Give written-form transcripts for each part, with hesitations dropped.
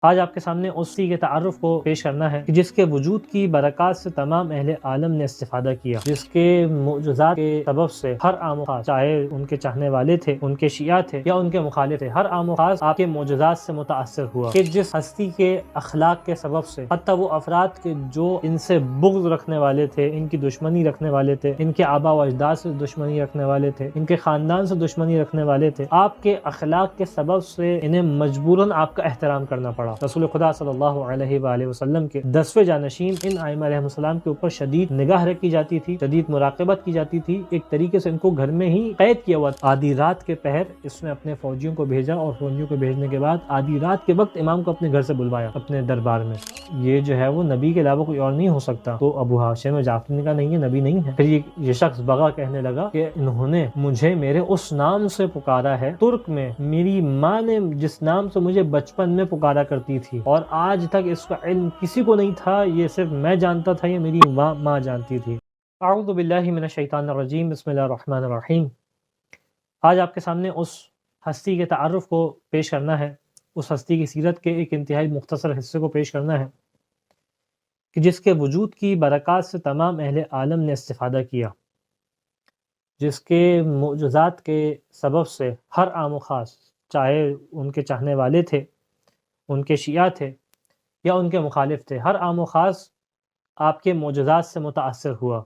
آج آپ کے سامنے اسی کے تعارف کو پیش کرنا ہے کہ جس کے وجود کی برکات سے تمام اہل عالم نے استفادہ کیا، جس کے معجزات کے سبب سے ہر عام و خاص، چاہے ان کے چاہنے والے تھے، ان کے شیعہ تھے یا ان کے مخالف تھے، ہر عام و خاص آپ کے معجزات سے متاثر ہوا، کہ جس ہستی کے اخلاق کے سبب سے حتیٰ وہ افراد کے جو ان سے بغض رکھنے والے تھے، ان کی دشمنی رکھنے والے تھے، ان کے آبا و اجداد سے دشمنی رکھنے والے تھے، ان کے خاندان سے دشمنی رکھنے والے تھے، آپ کے اخلاق کے سبب سے انہیں مجبوراً آپ کا احترام کرنا پڑا۔ رسول خدا صلی اللہ علیہ وآلہ وسلم کے 10ویں جانشین ان ائمہ علیہ السلام کے اوپر شدید نگاہ رکھی جاتی تھی، شدید مراقبت کی جاتی تھی، ایک طریقے سے ان کو گھر میں ہی قید کیا ہوا تھا۔ آدھی رات کے پہر اس نے اپنے فوجیوں کو بھیجا اور فوجیوں کو بھیجنے کے بعد آدھی رات کے وقت امام کو اپنے گھر سے بلوایا، اپنے دربار میں۔ یہ جو ہے وہ نبی کے علاوہ کوئی اور نہیں ہو سکتا۔ تو ابو ہاشم و جعفر نے کہا نہیں، یہ نبی نہیں ہے۔ پھر یہ شخص بغا کہنے لگا کہ انہوں نے مجھے میرے اس نام سے پکارا ہے ترک میں، میری ماں نے جس نام سے مجھے بچپن میں پکارا کرتی تھی، اور آج تک اس کا علم کسی کو نہیں تھا، یہ صرف میں جانتا تھا، یہ میری ماں جانتی تھی۔ اعوذ باللہ من الشیطان الرجیم، بسم اللہ الرحمن الرحیم۔ آج آپ کے سامنے اس ہستی کے تعارف کو پیش کرنا ہے، اس ہستی کی سیرت کے ایک انتہائی مختصر حصے کو پیش کرنا ہے کہ جس کے وجود کی برکات سے تمام اہل عالم نے استفادہ کیا، جس کے معجزات کے سبب سے ہر عام و خاص، چاہے ان کے چاہنے والے تھے، ان کے شیعہ تھے یا ان کے مخالف تھے، ہر عام و خاص آپ کے معجزات سے متاثر ہوا،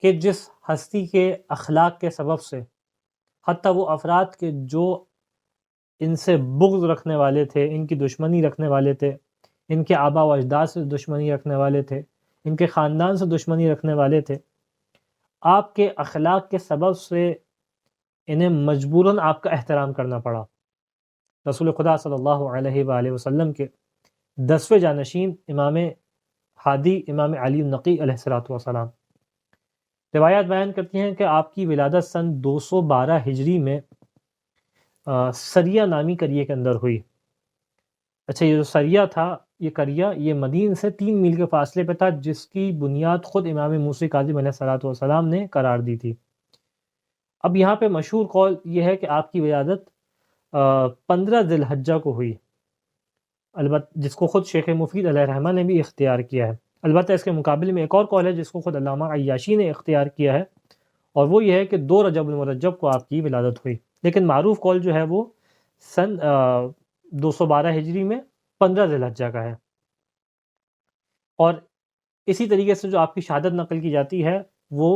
کہ جس ہستی کے اخلاق کے سبب سے حتیٰ وہ افراد کے جو ان سے بغض رکھنے والے تھے، ان کی دشمنی رکھنے والے تھے، ان کے آبا و اجداد سے دشمنی رکھنے والے تھے، ان کے خاندان سے دشمنی رکھنے والے تھے، آپ کے اخلاق کے سبب سے انہیں مجبوراً آپ کا احترام کرنا پڑا۔ رسول خدا صلی اللہ علیہ وآلہ وسلم کے 10ویں جانشین امام ہادی امام علی النقی علیہ السلام، روایات بیان کرتی ہیں کہ آپ کی ولادت سن 212 ہجری میں سریہ نامی قریے کے اندر ہوئی۔ اچھا، یہ جو سریہ تھا، یہ قریہ یہ مدین سے 3 میل کے فاصلے پہ تھا، جس کی بنیاد خود امام موسی کاظم علیہ السلام نے قرار دی تھی۔ اب یہاں پہ مشہور قول یہ ہے کہ آپ کی ولادت 15 ذی الحجہ کو ہوئی، البتہ جس کو خود شیخ مفید علیہ الرحمہ نے بھی اختیار کیا ہے۔ البتہ اس کے مقابلے میں ایک اور قول ہے جس کو خود علامہ عیاشی نے اختیار کیا ہے، اور وہ یہ ہے کہ 2 رجب المرجب کو آپ کی ولادت ہوئی، لیکن معروف قول جو ہے وہ سن 212 ہجری میں 15 ذی الحجہ کا ہے۔ اور اسی طریقے سے جو آپ کی شہادت نقل کی جاتی ہے وہ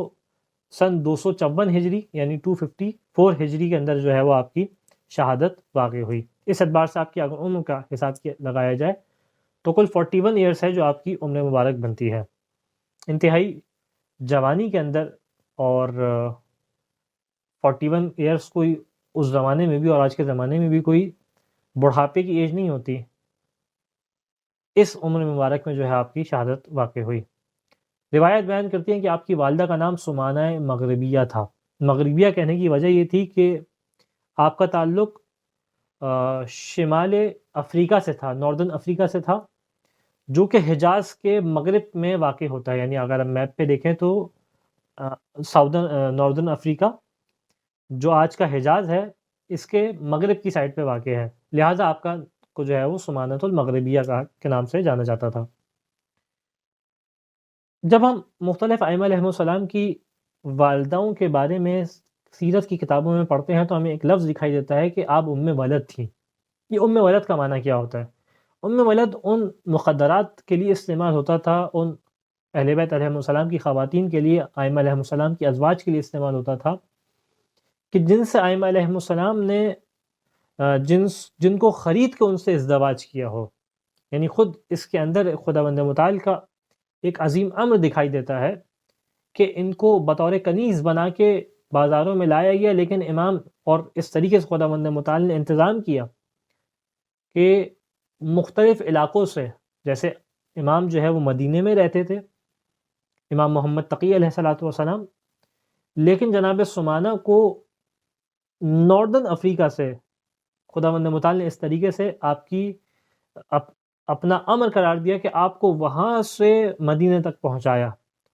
سن 254 ہجری یعنی 254 ہجری کے اندر جو ہے وہ آپ کی شہادت واقع ہوئی۔ اس اعتبار سے آپ کی اگر عمر کا حساب لگایا جائے تو کل 41 ایئرس ہے جو آپ کی عمر مبارک بنتی ہے۔ انتہائی جوانی کے اندر، اور 41 ایئرس کوئی اس زمانے میں بھی اور آج کے زمانے میں بھی کوئی بڑھاپے کی ایج نہیں ہوتی، اس عمر مبارک میں جو ہے آپ کی شہادت واقع ہوئی۔ روایت بیان کرتی ہیں کہ آپ کی والدہ کا نام سمانہ مغربیہ تھا۔ مغربیہ کہنے کی وجہ یہ تھی کہ آپ کا تعلق شمال افریقہ سے تھا، ناردرن افریقہ سے تھا، جو کہ حجاز کے مغرب میں واقع ہوتا ہے۔ یعنی اگر ہم میپ پہ دیکھیں تو ناردرن افریقہ جو آج کا حجاز ہے اس کے مغرب کی سائڈ پہ واقع ہے، لہٰذا آپ کا کو جو ہے وہ سمانۃ المغربیہ کے نام سے جانا جاتا تھا۔ جب ہم مختلف ائمہ علیہ السلام کی والداؤں کے بارے میں سیرت کی کتابوں میں پڑھتے ہیں تو ہمیں ایک لفظ دکھائی دیتا ہے کہ آپ ولد تھیں۔ یہ ولد کا معنی کیا ہوتا ہے؟ ولد ان مقدرات کے لیے استعمال ہوتا تھا، ان اہل بیت علیہ السلام کی خواتین کے لیے، ائمہ علیہ السلام کی ازواج کے لیے استعمال ہوتا تھا، کہ جن سے ائمہ علیہ السلام نے جن کو خرید کے ان سے ازدواج کیا ہو۔ یعنی خود اس کے اندر خداوند متعال کا ایک عظیم امر دکھائی دیتا ہے کہ ان کو بطور کنیز بنا کے بازاروں میں لایا گیا، لیکن امام اور اس طریقے سے خداوند متعال نے انتظام کیا کہ مختلف علاقوں سے، جیسے امام جو ہے وہ مدینے میں رہتے تھے، امام محمد تقی علیہ السلام، لیکن جناب سمانہ کو ناردرن افریقہ سے خداوند متعال نے اس طریقے سے آپ کی اپنا امر قرار دیا کہ آپ کو وہاں سے مدینے تک پہنچایا،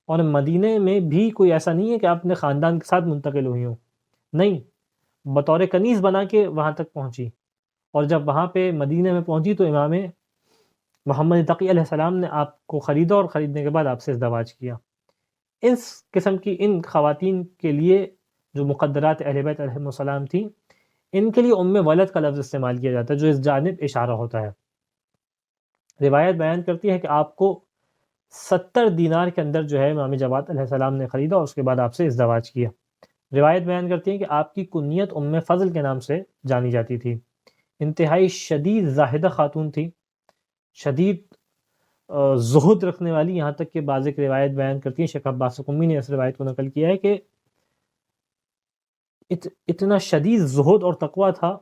اور مدینے میں بھی کوئی ایسا نہیں ہے کہ آپ اپنے خاندان کے ساتھ منتقل ہوئی ہوں، نہیں، بطور کنیز بنا کے وہاں تک پہنچی، اور جب وہاں پہ مدینہ میں پہنچی تو امام محمد تقی علیہ السلام نے آپ کو خریدا اور خریدنے کے بعد آپ سے ازدواج کیا۔ اس قسم کی ان خواتین کے لیے جو مقدرات اہل بیت علیہم السلام تھیں، ان کے لیے ام ولد کا لفظ استعمال کیا جاتا ہے، جو اس جانب اشارہ ہوتا ہے۔ روایت بیان کرتی ہے کہ آپ کو 70 دینار کے اندر جو ہے امام جواد علیہ السلام نے خریدا اور اس کے بعد آپ سے ازدواج کیا۔ روایت بیان کرتی ہے کہ آپ کی کنیت ام فضل کے نام سے جانی جاتی تھی۔ انتہائی شدید زاہدہ خاتون تھی، شدید زہد رکھنے والی، یہاں تک کہ بعض ایک روایت بیان کرتی ہے، شیخ عباس قمی نے اس روایت کو نقل کیا ہے کہ اتنا شدید زہد اور تقوی تھا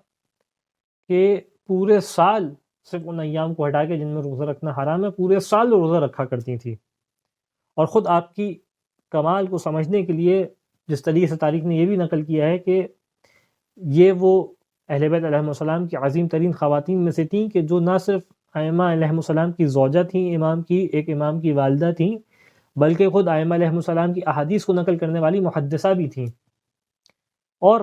کہ پورے سال صرف ان ایام کو ہٹا کے جن میں روزہ رکھنا حرام ہے، پورے سال روزہ رکھا کرتی تھی۔ اور خود آپ کی کمال کو سمجھنے کے لیے جس طریقے سے تاریخ نے یہ بھی نقل کیا ہے کہ یہ وہ اہل بیت علیہ السلام کی عظیم ترین خواتین میں سے تھیں کہ جو نہ صرف ائمہ علیہ السلام کی زوجہ تھیں، ایک امام کی والدہ تھیں، بلکہ خود ائمہ علیہ السلام کی احادیث کو نقل کرنے والی محدثہ بھی تھیں۔ اور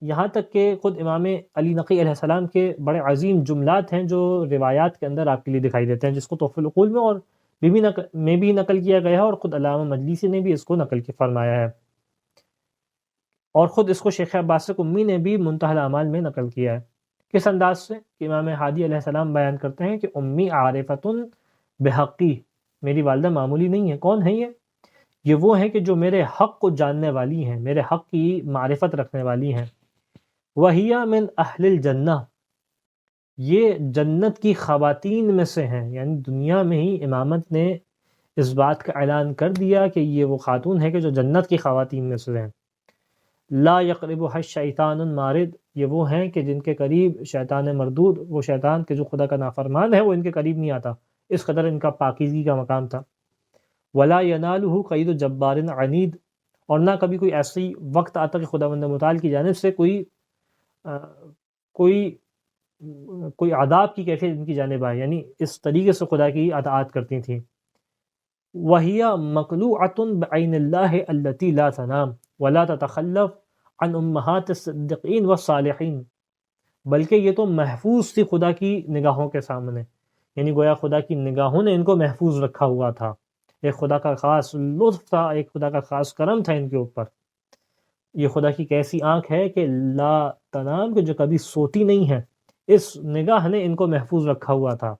یہاں تک کہ خود امام علی نقی علیہ السلام کے بڑے عظیم جملات ہیں جو روایات کے اندر آپ کے لیے دکھائی دیتے ہیں، جس کو تحفۃ العقول میں اور بھی نقل کیا گیا ہے، اور خود علامہ مجلسی نے بھی اس کو نقل فرمایا ہے، اور خود اس کو شیخ عباس قمی نے بھی منتہی الاعمال میں نقل کیا ہے۔ کس انداز سے کہ امام ہادی علیہ السلام بیان کرتے ہیں کہ امی عارفۃ بحقی، میری والدہ معمولی نہیں ہے۔ کون ہے یہ وہ ہیں کہ جو میرے حق کو جاننے والی ہیں، میرے حق کی معرفت رکھنے والی ہیں۔ وَهِيَ مِنْ أَهْلِ الْجَنَّةِ، یہ جنت کی خواتین میں سے ہیں، یعنی دنیا میں ہی امامت نے اس بات کا اعلان کر دیا کہ یہ وہ خاتون ہے کہ جو جنت کی خواتین میں سے ہیں۔ لا يقربها الشیطان المارد، یہ وہ ہیں کہ جن کے قریب شیطان مردود، وہ شیطان کے جو خدا کا نافرمان ہے، وہ ان کے قریب نہیں آتا، اس قدر ان کا پاکیزگی کا مقام تھا۔ ولا ينالہ قید جبار عنید، اور نہ کبھی کوئی ایسی وقت آتا کہ خداوند متعال کی جانب سے کوئی عذاب کی کیفیت ان کی جانب آئے، یعنی اس طریقے سے خدا کی اطاعت کرتی تھیں۔ وَهِيَ مَقْلُوعَةٌ بِعَيْنِ اللَّهِ الَّتِي لَا تَنَامُ وَلَا تَتَخَلَّفُ عَنْ أُمَّهَاتِ الصِّدِّقِينَ وَالصَّالِحِينَ، بلکہ یہ تو محفوظ تھی خدا کی نگاہوں کے سامنے، یعنی گویا خدا کی نگاہوں نے ان کو محفوظ رکھا ہوا تھا، ایک خدا کا خاص لطف تھا، ایک خدا کا خاص کرم تھا ان کے اوپر۔ یہ خدا کی کیسی آنکھ ہے کہ لا تنام، کہ جو کبھی سوتی نہیں ہے، اس نگاہ نے ان کو محفوظ رکھا ہوا تھا۔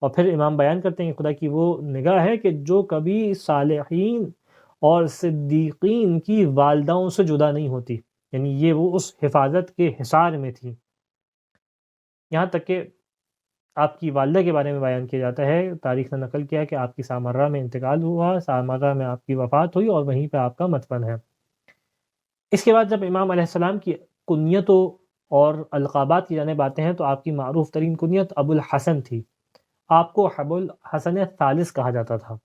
اور پھر امام بیان کرتے ہیں کہ خدا کی وہ نگاہ ہے کہ جو کبھی صالحین اور صدیقین کی والداؤں سے جدا نہیں ہوتی، یعنی یہ وہ اس حفاظت کے حصار میں تھی۔ یہاں تک کہ آپ کی والدہ کے بارے میں بیان کیا جاتا ہے، تاریخ نے نقل کیا کہ آپ کی سامرہ میں انتقال ہوا، سامرہ میں آپ کی وفات ہوئی اور وہیں پہ آپ کا مدفن ہے۔ اس کے بعد جب امام علیہ السلام کی کنیتوں اور القابات کی جانب آتے ہیں تو آپ کی معروف ترین کنیت ابو الحسن تھی، آپ کو ابو الحسن الثالث کہا جاتا تھا۔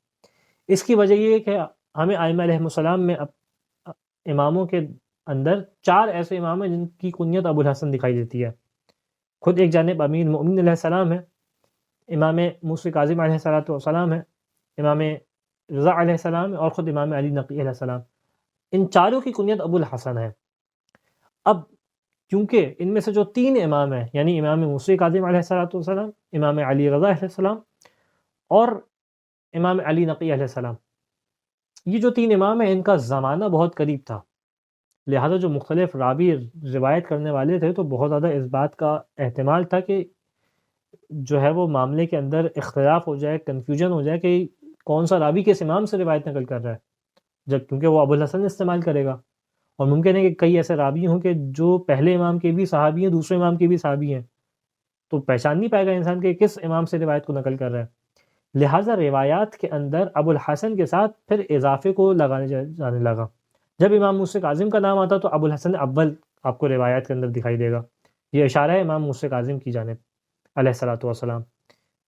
اس کی وجہ یہ ہے کہ ہمیں ائمہ علیہ السلام میں اماموں کے اندر 4 ایسے امام ہیں جن کی کنیت ابو الحسن دکھائی دیتی ہے۔ خود ایک جانب امیر المؤمنین علیہ السلام ہے، امام موسی کاظم علیہ السلام ہے، امام رضا علیہ السلام ہے، اور خود امام علی نقی علیہ السلام۔ ان چاروں کی کنیت ابو الحسن ہے۔ اب کیونکہ ان میں سے جو 3 امام ہیں، یعنی امام موسی کاظم علیہ السلام، امام علی رضا علیہ السلام اور امام علی نقی علیہ السلام، یہ جو 3 امام ہیں ان کا زمانہ بہت قریب تھا، لہذا جو مختلف راوی روایت کرنے والے تھے تو بہت زیادہ اس بات کا احتمال تھا کہ جو ہے وہ معاملے کے اندر اختلاف ہو جائے، کنفیوژن ہو جائے کہ کون سا راوی کس امام سے روایت نقل کر رہا ہے، جب کیونکہ وہ ابو الحسن استعمال کرے گا، اور ممکن ہے کہ کئی ایسے راوی ہوں کہ جو پہلے امام کے بھی صحابی ہیں، دوسرے امام کے بھی صحابی ہیں، تو پہچان نہیں پائے گا انسان کہ کس امام سے روایت کو نقل کر رہا ہے، لہٰذا روایات کے اندر ابو الحسن کے ساتھ پھر اضافے کو لگانے جانے لگا۔ جب امام موسی کاظم کا نام آتا تو ابو الحسن اول آپ کو روایات کے اندر دکھائی دے گا، یہ اشارہ ہے امام موسی کاظم کی جانب علیہ الصلوۃ والسلام۔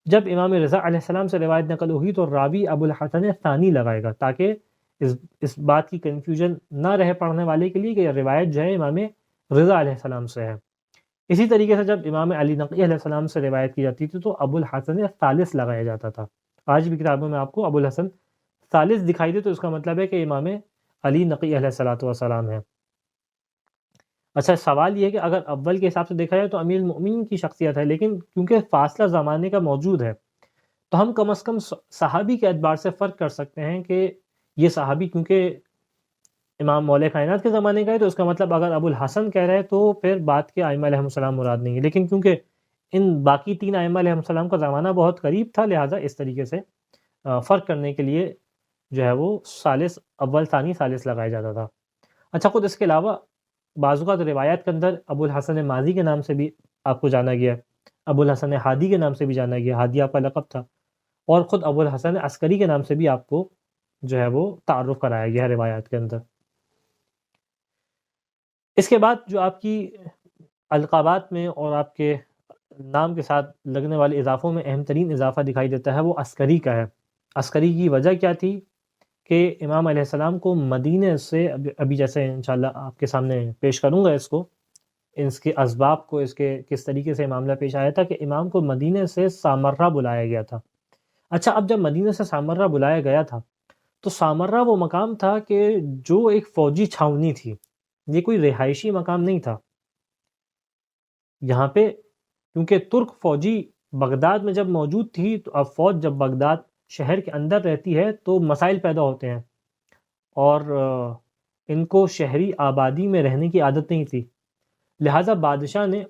جب امام رضا علیہ السلام سے روایت نقل ہوئی تو راوی ابو الحسن ثانی لگائے گا، تاکہ اس بات کی کنفیوژن نہ رہے پڑھنے والے کے لیے کہ روایت جو ہے امام رضا علیہ السلام سے ہے۔ اسی طریقے سے جب امام علی نقی علیہ السلام سے روایت کی جاتی تھی تو ابو الحسن ثالث لگایا جاتا تھا۔ آج بھی کتابوں میں آپ کو ابو الحسن ثالث دکھائی دے تو اس کا مطلب ہے کہ امام علی نقی علیہ السلام ہے۔ اچھا سوال یہ ہے کہ اگر اول کے حساب سے دیکھا جائے تو امیر المؤمنین کی شخصیت ہے، لیکن کیونکہ فاصلہ زمانے کا موجود ہے تو ہم کم از کم صحابی کے اعتبار سے فرق کر سکتے ہیں کہ یہ صحابی کیونکہ امام مولا کائنات کے زمانے کا ہے تو اس کا مطلب اگر ابو الحسن کہہ رہے تو پھر بعد کے ائمہ علیہم السلام مراد نہیں ہے، لیکن کیونکہ ان باقی تین ائمہ علیہم السلام کا زمانہ بہت قریب تھا، لہٰذا اس طریقے سے فرق کرنے کے لیے جو ہے وہ ثالث اول ثانی ثالث لگایا جاتا تھا۔ اچھا خود اس کے علاوہ بعض اوقات روایات کے اندر ابو الحسن ماضی کے نام سے بھی آپ کو جانا گیا، ابو الحسن ہادی کے نام سے بھی جانا گیا، ہادی آپ کا لقب تھا، اور خود ابو الحسن عسکری کے نام سے بھی آپ کو جو ہے وہ تعارف کرایا گیا ہے روایات کے اندر۔ اس کے بعد جو آپ کی القابات میں اور آپ کے نام کے ساتھ لگنے والے اضافوں میں اہم ترین اضافہ دکھائی دیتا ہے وہ عسکری کا ہے۔ عسکری کی وجہ کیا تھی کہ امام علیہ السلام کو مدینے سے ابھی جیسے انشاءاللہ آپ کے سامنے پیش کروں گا اس کے اسباب کو، اس کے کس طریقے سے معاملہ پیش آیا تھا کہ امام کو مدینے سے سامرہ بلایا گیا تھا۔ اچھا اب جب مدینے سے سامرہ بلایا گیا تھا تو سامرہ وہ مقام تھا کہ جو ایک فوجی چھاونی تھی، یہ کوئی رہائشی مقام نہیں تھا۔ یہاں پہ کیونکہ ترک فوجی بغداد میں جب موجود تھی تو اب فوج جب بغداد شہر کے اندر رہتی ہے تو مسائل پیدا ہوتے ہیں، اور ان کو شہری آبادی میں رہنے کی عادت نہیں تھی، لہٰذا بادشاہ نے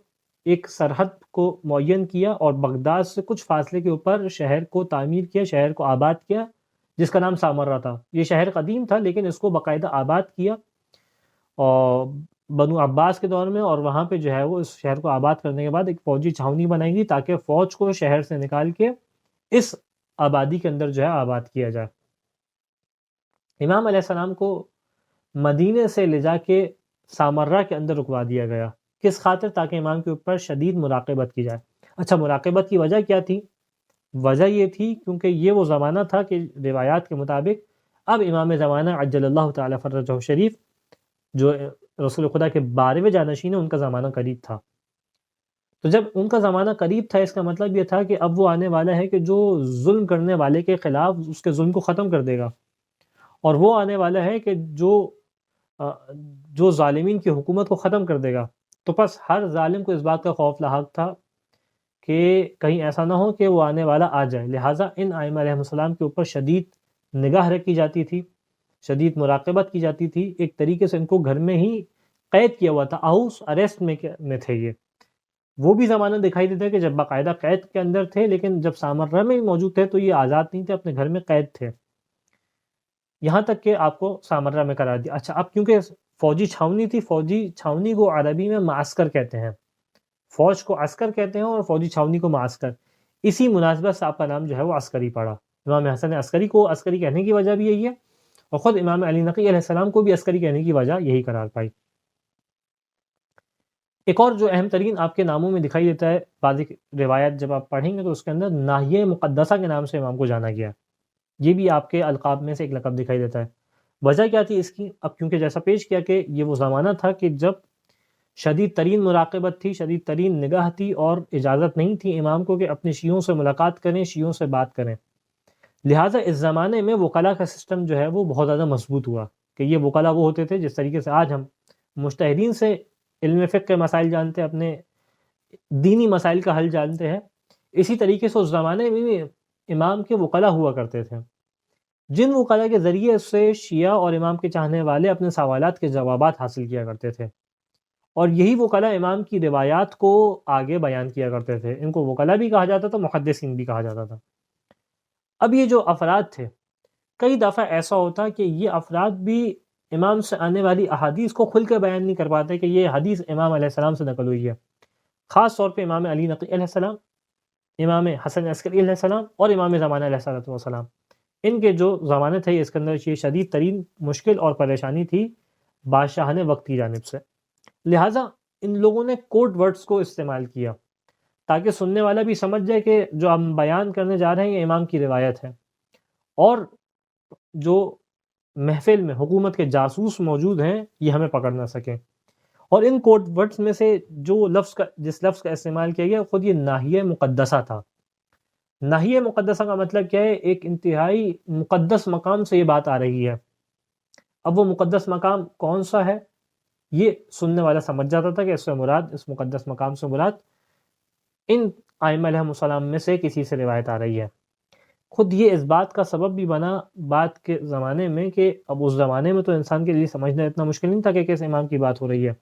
ایک سرحد کو معین کیا اور بغداد سے کچھ فاصلے کے اوپر شہر کو تعمیر کیا، شہر کو آباد کیا، جس کا نام سامرہ تھا۔ یہ شہر قدیم تھا لیکن اس کو باقاعدہ آباد کیا اور بنو عباس کے دور میں، اور وہاں پہ جو ہے وہ اس شہر کو آباد کرنے کے بعد ایک فوجی چھاونی بنائی گئی تاکہ فوج کو شہر سے نکال کے اس آبادی کے اندر جو ہے آباد کیا جائے۔ امام علیہ السلام کو مدینے سے لے جا کے سامرہ کے اندر رکوا دیا گیا، کس خاطر؟ تاکہ امام کے اوپر شدید مراقبت کی جائے۔ اچھا مراقبت کی وجہ کیا تھی؟ وجہ یہ تھی کیونکہ یہ وہ زمانہ تھا کہ روایات کے مطابق اب امام زمانہ عجل اللہ تعالی فرجہ شریف جو رسول خدا کے 12ویں جانشین ہیں ان کا زمانہ قریب تھا۔ تو جب ان کا زمانہ قریب تھا اس کا مطلب یہ تھا کہ اب وہ آنے والا ہے کہ جو ظلم کرنے والے کے خلاف اس کے ظلم کو ختم کر دے گا، اور وہ آنے والا ہے کہ جو ظالمین کی حکومت کو ختم کر دے گا۔ تو پس ہر ظالم کو اس بات کا خوف لاحق تھا کہ کہیں ایسا نہ ہو کہ وہ آنے والا آ جائے، لہٰذا ان ائمہ علیہ السلام کے اوپر شدید نگاہ رکھی جاتی تھی، شدید مراقبت کی جاتی تھی، ایک طریقے سے ان کو گھر میں ہی قید کیا ہوا تھا، ہاؤس اریسٹ میں تھے یہ۔ وہ بھی زمانہ دکھائی دیتا ہے کہ جب باقاعدہ قید کے اندر تھے، لیکن جب سامرہ میں موجود تھے تو یہ آزاد نہیں تھے، اپنے گھر میں قید تھے، یہاں تک کہ آپ کو سامرہ میں قرار دیا۔ اچھا اب کیونکہ فوجی چھاونی تھی، فوجی چھاونی کو عربی میں معسکر کہتے ہیں، فوج کو عسکر کہتے ہیں اور فوجی چھاونی کو معسکر، اسی مناسبت سے آپ کا نام جو ہے وہ عسکری پڑا۔ امام حسن عسکری کو عسکری کہنے کی وجہ بھی یہی ہے، اور خود امام علی نقی علیہ السلام کو بھی عسکری کہنے کی وجہ یہی قرار پائی۔ ایک اور جو اہم ترین آپ کے ناموں میں دکھائی دیتا ہے، بعض روایت جب آپ پڑھیں گے تو اس کے اندر ناحیہ مقدسہ کے نام سے امام کو جانا گیا، یہ بھی آپ کے القاب میں سے ایک لقب دکھائی دیتا ہے۔ وجہ کیا تھی اس کی؟ اب کیونکہ جیسا پیش کیا کہ یہ وہ زمانہ تھا کہ جب شدید ترین مراقبت تھی، شدید ترین نگاہ تھی، اور اجازت نہیں تھی امام کو کہ اپنے شیعوں سے ملاقات کریں، شیعوں سے بات کریں، لہٰذا اس زمانے میں وکلا کا سسٹم جو ہے وہ بہت زیادہ مضبوط ہوا کہ یہ وکلا وہ ہوتے تھے جس طریقے سے آج ہم مجتہدین سے علم فقہ کے مسائل جانتے ہیں، اپنے دینی مسائل کا حل جانتے ہیں، اسی طریقے سے اس زمانے میں بھی امام کے وکلا ہوا کرتے تھے، جن وکلا کے ذریعے سے شیعہ اور امام کے چاہنے والے اپنے سوالات کے جوابات حاصل کیا کرتے تھے، اور یہی وکلا امام کی روایات کو آگے بیان کیا کرتے تھے۔ ان کو وکلا بھی کہا جاتا تھا، محدثین بھی کہا جاتا تھا۔ اب یہ جو افراد تھے، کئی دفعہ ایسا ہوتا کہ یہ افراد بھی امام سے آنے والی احادیث کو کھل کے بیان نہیں کر پاتے کہ یہ حدیث امام علیہ السلام سے نقل ہوئی ہے، خاص طور پہ امام علی نقی علیہ السلام، امام حسن عسکری علیہ السلام اور امام زمانہ علیہ السلام، ان کے جو زمانے تھے اس کے اندر یہ شدید ترین مشکل اور پریشانی تھی بادشاہ وقت کی جانب سے، لہٰذا ان لوگوں نے کوڈ ورڈز کو استعمال کیا تاکہ سننے والا بھی سمجھ جائے کہ جو ہم بیان کرنے جا رہے ہیں یہ امام کی روایت ہے، اور جو محفل میں حکومت کے جاسوس موجود ہیں یہ ہمیں پکڑ نہ سکیں۔ اور ان کوڈ ورڈز میں سے جس لفظ کا استعمال کیا گیا خود یہ ناحیہ مقدسہ تھا۔ ناحیہ مقدسہ کا مطلب کیا ہے؟ ایک انتہائی مقدس مقام سے یہ بات آ رہی ہے۔ اب وہ مقدس مقام کون سا ہے؟ یہ سننے والا سمجھ جاتا تھا کہ اس سے مراد، اس مقدس مقام سے مراد ان ائمہ علیہم السلام میں سے کسی سے روایت آ رہی ہے۔ خود یہ اس بات کا سبب بھی بنا بات کے زمانے میں کہ اب اس زمانے میں تو انسان کے لیے سمجھنا اتنا مشکل نہیں تھا کہ کس امام کی بات ہو رہی ہے،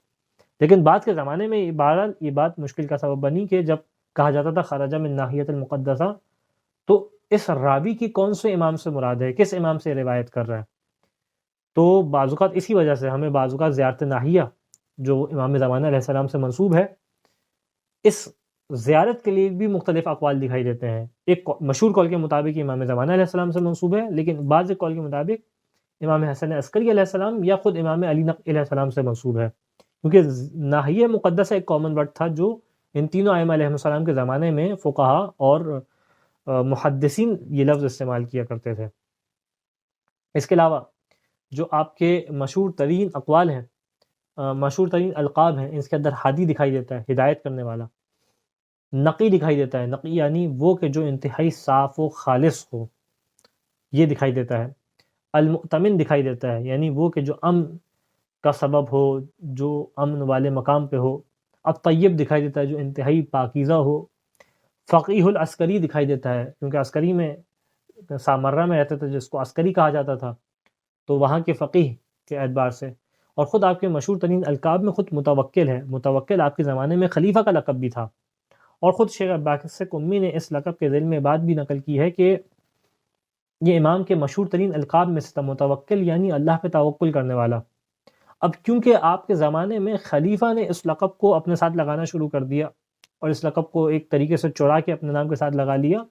لیکن بعد کے زمانے میں بہرحال یہ بات مشکل کا سبب بنی کہ جب کہا جاتا تھا خرج من ناحیۃ المقدسہ، تو اس راوی کی کون سے امام سے مراد ہے، کس امام سے روایت کر رہا ہے۔ تو بعض اوقات اسی وجہ سے ہمیں بعض اوقات زیارت ناحیہ جو امام زمانہ علیہ السلام سے منسوب ہے، اس زیارت کے لیے بھی مختلف اقوال دکھائی دیتے ہیں۔ ایک مشہور قول کے مطابق امام زمانہ علیہ السلام سے منسوب ہے، لیکن بعض قول کے مطابق امام حسن عسکری علیہ السلام یا خود امام علی نقی علیہ السلام سے منسوب ہے، کیونکہ ناحیہ مقدسہ ایک کامن ورڈ تھا جو ان تینوں ائمہ علیہ السلام کے زمانے میں فقہا اور محدثین یہ لفظ استعمال کیا کرتے تھے۔ اس کے علاوہ جو آپ کے مشہور ترین اقوال ہیں، مشہور ترین القاب ہیں، اس کے اندر ہادی دکھائی دیتا ہے، ہدایت کرنے والا۔ نقی دکھائی دیتا ہے، نقی یعنی وہ کہ جو انتہائی صاف و خالص ہو، یہ دکھائی دیتا ہے۔ المؤتمن دکھائی دیتا ہے، یعنی وہ کہ جو امن کا سبب ہو، جو امن والے مقام پہ ہو۔ الطیب دکھائی دیتا ہے، جو انتہائی پاکیزہ ہو۔ فقیہ العسکری دکھائی دیتا ہے، کیونکہ عسکری میں سامرہ میں رہتے تھے جس کو عسکری کہا جاتا تھا، تو وہاں کے فقیہ کے اعتبار سے۔ اور خود آپ کے مشہور ترین القاب میں خود متوکل ہے۔ متوکل آپ کے زمانے میں خلیفہ کا لقب بھی تھا، اور خود شیخ عباس قمی نے اس لقب کے ذیل میں بات بھی نقل کی ہے کہ یہ امام کے مشہور ترین القاب میں سے تھا، متوکل یعنی اللہ پہ توکل کرنے والا۔ اب کیونکہ آپ کے زمانے میں خلیفہ نے اس لقب کو اپنے ساتھ لگانا شروع کر دیا اور اس لقب کو ایک طریقے سے چڑا کے اپنے نام کے ساتھ لگا لیا،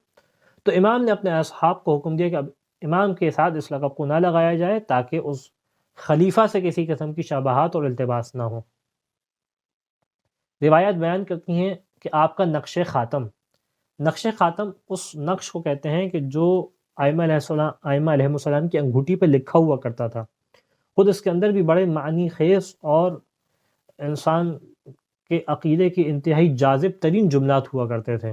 تو امام نے اپنے اصحاب کو حکم دیا کہ اب امام کے ساتھ اس لقب کو نہ لگایا جائے تاکہ اس خلیفہ سے کسی قسم کی شباہت اور التباس نہ ہو۔ روایات بیان کرتی ہیں کہ آپ کا نقش خاتم، نقش خاتم اس نقش کو کہتے ہیں کہ جو ائمہ علیہ السلام کی انگوٹھی پہ لکھا ہوا کرتا تھا۔ خود اس کے اندر بھی بڑے معنی خیز اور انسان کے عقیدے کی انتہائی جاذب ترین جملات ہوا کرتے تھے۔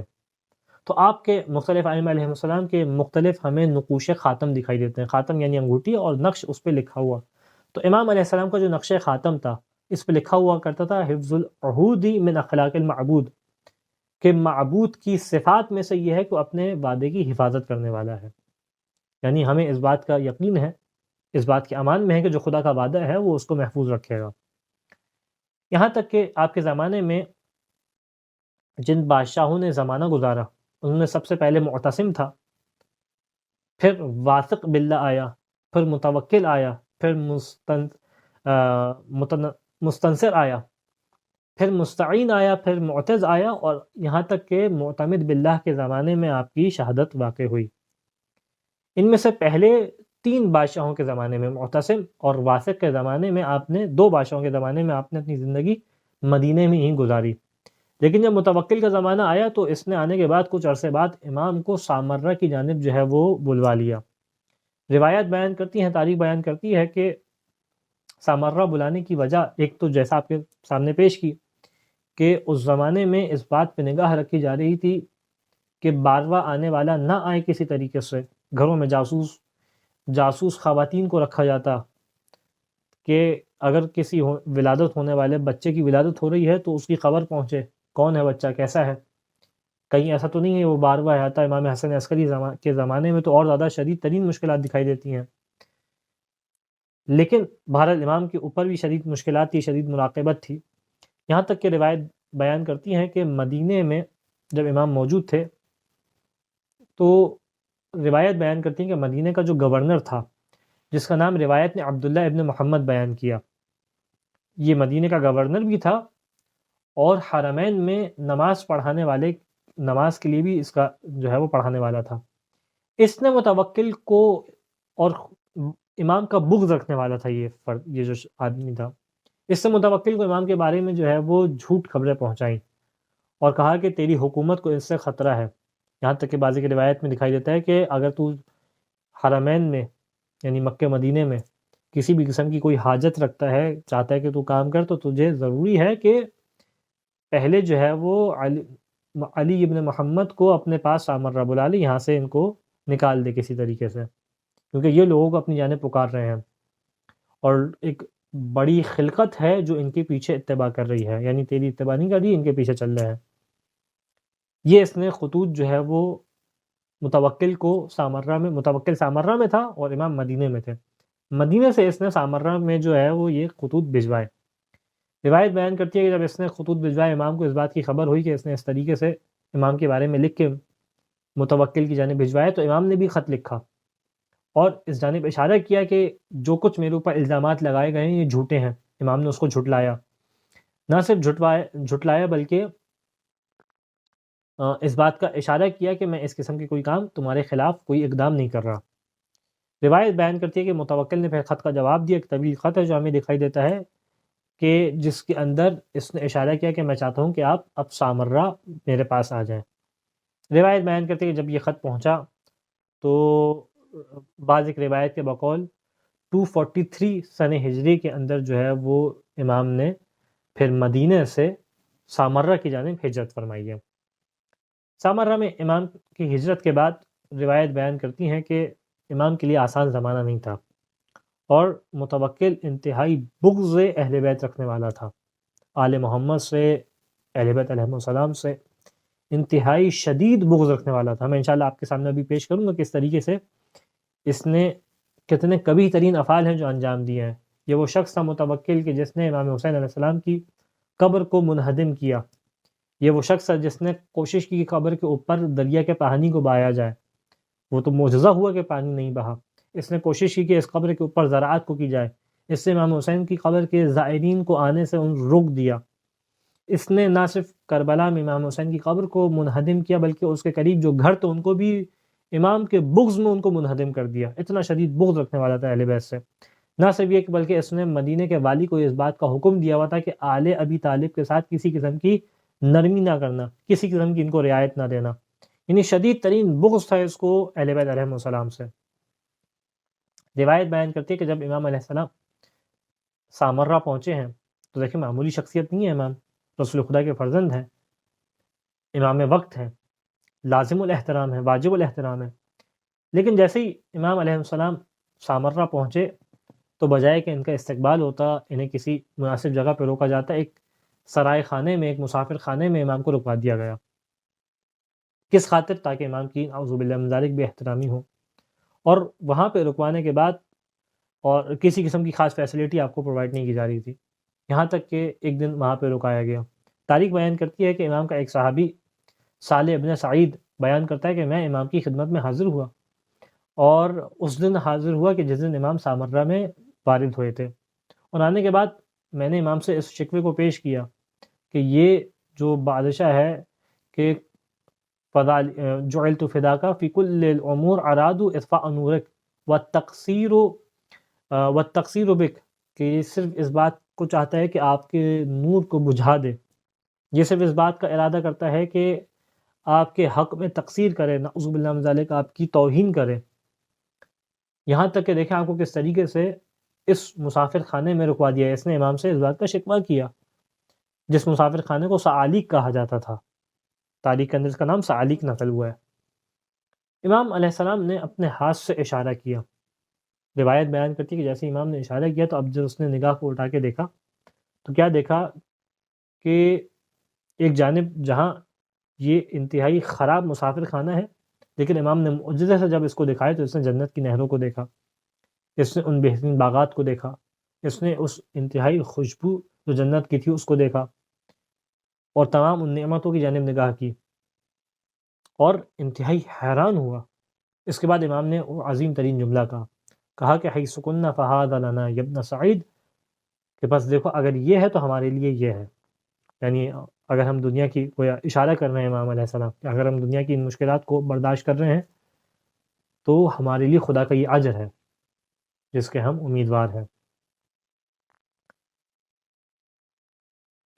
تو آپ کے مختلف ائمہ علیہ السلام کے مختلف ہمیں نقوش خاتم دکھائی دیتے ہیں۔ خاتم یعنی انگوٹھی اور نقش اس پہ لکھا ہوا۔ تو امام علیہ السلام کا جو نقش خاتم تھا، اس پہ لکھا ہوا کرتا تھا حفظ العہود من اخلاق المعبود، کہ معبود کی صفات میں سے یہ ہے کہ وہ اپنے وعدے کی حفاظت کرنے والا ہے۔ یعنی ہمیں اس بات کا یقین ہے، اس بات کے امان میں ہے کہ جو خدا کا وعدہ ہے وہ اس کو محفوظ رکھے گا۔ یہاں تک کہ آپ کے زمانے میں جن بادشاہوں نے زمانہ گزارا، انہوں نے سب سے پہلے معتصم تھا، پھر واثق باللہ آیا، پھر متوکل آیا، پھر مستنصر آیا، پھر مستعین آیا، پھر معتز آیا، اور یہاں تک کہ معتمد باللہ کے زمانے میں آپ کی شہادت واقع ہوئی۔ ان میں سے پہلے 3 بادشاہوں کے زمانے میں، معتصم اور واثق کے زمانے میں، آپ نے 2 بادشاہوں کے زمانے میں آپ نے اپنی زندگی مدینے میں ہی گزاری۔ لیکن جب متوکل کا زمانہ آیا تو اس نے آنے کے بعد کچھ عرصے بعد امام کو سامرہ کی جانب جو ہے وہ بلوا لیا۔ روایت بیان کرتی ہیں، تاریخ بیان کرتی ہے کہ سامرہ بلانے کی وجہ ایک تو جیسا آپ کے سامنے پیش کی کہ اس زمانے میں اس بات پہ نگاہ رکھی جا رہی تھی کہ بارواں آنے والا نہ آئے کسی طریقے سے۔ گھروں میں جاسوس خواتین کو رکھا جاتا کہ اگر کسی ولادت ہونے والے بچے کی ولادت ہو رہی ہے تو اس کی خبر پہنچے، کون ہے بچہ، کیسا ہے، کہیں ایسا تو نہیں ہے وہ بارواں آتا۔ امام حسن عسکری کے زمانے میں تو اور زیادہ شدید ترین مشکلات دکھائی دیتی ہیں، لیکن بہرحال امام کے اوپر بھی شدید مشکلات تھی، شدید مراقبت تھی۔ یہاں تک کہ روایت بیان کرتی ہیں کہ مدینے میں جب امام موجود تھے تو روایت بیان کرتی ہیں کہ مدینے کا جو گورنر تھا، جس کا نام روایت نے عبداللہ ابن محمد بیان کیا، یہ مدینے کا گورنر بھی تھا اور حرمین میں نماز پڑھانے والے، نماز کے لیے بھی اس کا جو ہے وہ پڑھانے والا تھا۔ اس نے متوکل کو، اور امام کا بغض رکھنے والا تھا یہ جو آدمی تھا، اس نے متوکل کو امام کے بارے میں جو ہے وہ جھوٹ خبریں پہنچائیں اور کہا کہ تیری حکومت کو اس سے خطرہ ہے۔ یہاں تک کہ بعضی کی روایت میں دکھائی دیتا ہے کہ اگر تو حرمین میں یعنی مکہ مدینے میں کسی بھی قسم کی کوئی حاجت رکھتا ہے، چاہتا ہے کہ تو کام کر، تو تجھے ضروری ہے کہ پہلے جو ہے وہ علی ابن محمد کو اپنے پاس سامرہ بلا لے، یہاں سے ان کو نکال دے کسی طریقے سے، کیونکہ یہ لوگوں کو اپنی جانب پکار رہے ہیں۔ اور ایک بڑی خلقت ہے جو ان کے پیچھے اتباع کر رہی ہے، یعنی تیری اتباع نہیں کر رہی، ان کے پیچھے چل رہے ہیں۔ یہ اس نے خطوط جو ہے وہ متوکل سامرہ میں تھا اور امام مدینے میں تھے، مدینے سے اس نے سامرہ میں جو ہے وہ یہ خطوط بھجوائے۔ روایت بیان کرتی ہے کہ جب اس نے خطوط بھجوائے، امام کو اس بات کی خبر ہوئی کہ اس نے اس طریقے سے امام کے بارے میں لکھ کے متوکل کی جانب بھجوایا، تو امام نے بھی خط لکھا اور اس جانب اشارہ کیا کہ جو کچھ میرے اوپر الزامات لگائے گئے ہیں یہ جھوٹے ہیں۔ امام نے اس کو جھٹلایا، نہ صرف جھٹلایا بلکہ اس بات کا اشارہ کیا کہ میں اس قسم کے کوئی کام تمہارے خلاف کوئی اقدام نہیں کر رہا۔ روایت بیان کرتی ہے کہ متوکل نے پھر خط کا جواب دیا، ایک طویل خط ہے جو ہمیں دکھائی دیتا ہے کہ جس کے اندر اس نے اشارہ کیا کہ میں چاہتا ہوں کہ آپ اب سامرہ میرے پاس آ جائیں۔ روایت بیان کرتی ہے کہ جب یہ خط پہنچا تو بعض ایک روایت کے بقول 243 سن ہجری کے اندر جو ہے وہ امام نے پھر مدینے سے سامرہ کی جانب ہجرت فرمائی ہے۔ سامرہ میں امام کی ہجرت کے بعد روایت بیان کرتی ہیں کہ امام کے لیے آسان زمانہ نہیں تھا اور متوکل انتہائی بغض اہل بیت رکھنے والا تھا، آل محمد سے، اہل بیت علیہ السلام سے انتہائی شدید بغض رکھنے والا تھا۔ میں انشاءاللہ آپ کے سامنے ابھی پیش کروں گا کس طریقے سے اس نے کتنے کبھی ترین افعال ہیں جو انجام دیے ہیں۔ یہ وہ شخص تھا متوکل کہ جس نے امام حسین علیہ السلام کی قبر کو منہدم کیا۔ یہ وہ شخص ہے جس نے کوشش کی کہ قبر کے اوپر دریا کے پانی کو بہایا جائے، وہ تو معجزہ ہوا کہ پانی نہیں بہا۔ اس نے کوشش کی کہ اس قبر کے اوپر زراعت کو کی جائے، اس سے امام حسین کی قبر کے زائرین کو آنے سے روک دیا۔ اس نے نہ صرف کربلا میں امام حسین کی قبر کو منہدم کیا بلکہ اس کے قریب جو گھر تھے ان کو بھی امام کے بغض میں ان کو منہدم کر دیا۔ اتنا شدید بغض رکھنے والا تھا اہل بیت سے۔ نہ صرف یہ کہ بلکہ اس نے مدینے کے والی کو اس بات کا حکم دیا ہوا تھا کہ آل ابی طالب کے ساتھ کسی قسم کی نرمی نہ کرنا، کسی قسم کی ان کو رعایت نہ دینا، یعنی شدید ترین بغض تھا اس کو اہل بیت علیہ السلام سے۔ روایت بیان کرتی ہے کہ جب امام علیہ السلام سامرہ پہنچے ہیں تو دیکھیں معمولی شخصیت نہیں ہے، امام رسول خدا کے فرزند ہیں، امام وقت ہیں، لازم الاحترام ہے، واجب الاحترام ہے، لیکن جیسے ہی امام علیہ السلام سامرہ پہنچے تو بجائے کہ ان کا استقبال ہوتا، انہیں کسی مناسب جگہ پہ روکا جاتا، ایک سرائے خانے میں، ایک مسافر خانے میں امام کو رکوا دیا گیا۔ کس خاطر؟ تاکہ امام کی اعوذ باللہ من ذالک بے احترامی ہو، اور وہاں پہ رکوانے کے بعد اور کسی قسم کی خاص فیسلٹی آپ کو پرووائڈ نہیں کی جا رہی تھی، یہاں تک کہ ایک دن وہاں پہ رکایا گیا۔ تاریخ بیان کرتی ہے کہ امام کا ایک صحابی صالح ابن سعید بیان کرتا ہے کہ میں امام کی خدمت میں حاضر ہوا، اور اس دن حاضر ہوا کہ جس دن امام سامرہ میں وارد ہوئے تھے، اور آنے کے بعد میں نے امام سے اس شکوے کو پیش کیا کہ یہ جو بادشاہ ہے کہ جعلت فداک فی کل الامور ارادوا اطفاء نورک والتقصیر بک، کہ یہ صرف اس بات کو چاہتا ہے کہ آپ کے نور کو بجھا دے، یہ صرف اس بات کا ارادہ کرتا ہے کہ آپ کے حق میں تقصیر کرے، نعوذ باللہ من ذالک، آپ کی توہین کرے۔ یہاں تک کہ دیکھیں آپ کو کس طریقے سے اس مسافر خانے میں رکوا دیا ہے۔ اس نے امام سے اس بات کا شکوہ کیا، جس مسافر خانے کو سعالیق کہا جاتا تھا، تاریخ کے اندر اس کا نام سعالیق نقل ہوا ہے۔ امام علیہ السلام نے اپنے ہاتھ سے اشارہ کیا، روایت بیان کرتی ہے کہ جیسے امام نے اشارہ کیا تو اب جب اس نے نگاہ کو اٹھا کے دیکھا تو کیا دیکھا کہ ایک جانب جہاں یہ انتہائی خراب مسافر خانہ ہے، لیکن امام نے معجزے سے جب اس کو دکھایا تو اس نے جنت کی نہروں کو دیکھا، اس نے ان بہترین باغات کو دیکھا، اس نے اس انتہائی خوشبو جو جنت کی تھی اس کو دیکھا، اور تمام ان نعمتوں کی جانب نگاہ کی اور انتہائی حیران ہوا۔ اس کے بعد امام نے وہ عظیم ترین جملہ کہا کہ حیث کنا فہذا لنا یا ابن سعید، کہ بس دیکھو اگر یہ ہے تو ہمارے لیے یہ ہے، یعنی اگر ہم دنیا کی کوئی اشارہ کر رہے ہیں امام علیہ السلام کہ اگر ہم دنیا کی ان مشکلات کو برداشت کر رہے ہیں تو ہمارے لیے خدا کا یہ اجر ہے جس کے ہم امیدوار ہیں۔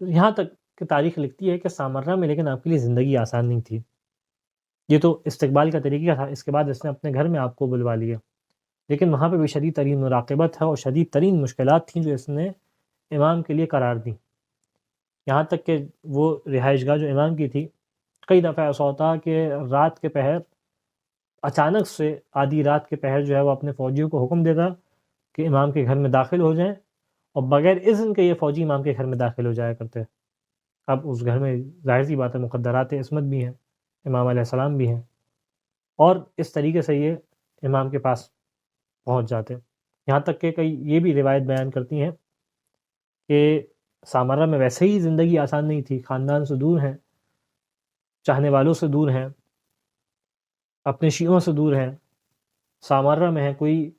یہاں تک کہ تاریخ لکھتی ہے کہ سامرہ میں لیکن آپ کے لیے زندگی آسان نہیں تھی، یہ تو استقبال کا طریقہ تھا، اس کے بعد اس نے اپنے گھر میں آپ کو بلوا لیا، لیکن وہاں پہ بھی شدید ترین مراقبت ہے اور شدید ترین مشکلات تھیں جو اس نے امام کے لیے قرار دیں، یہاں تک کہ وہ رہائش گاہ جو امام کی تھی، کئی دفعہ ایسا ہوتا کہ رات کے پہر اچانک سے آدھی رات کے پہر جو ہے وہ اپنے فوجیوں کو حکم دیتا کہ امام کے گھر میں داخل ہو جائیں اور بغیر اذن کے یہ فوجی امام کے گھر میں داخل ہو جایا کرتے. اب اس گھر میں ظاہر سی بات ہے مقدرات عصمت بھی ہیں، امام علیہ السلام بھی ہیں، اور اس طریقے سے یہ امام کے پاس پہنچ جاتے. یہاں تک کہ کئی یہ بھی روایت بیان کرتی ہیں کہ سامرہ میں ویسے ہی زندگی آسان نہیں تھی، خاندان سے دور ہیں، چاہنے والوں سے دور ہیں، اپنے شیعوں سے دور ہیں، سامرہ میں ہے، کوئی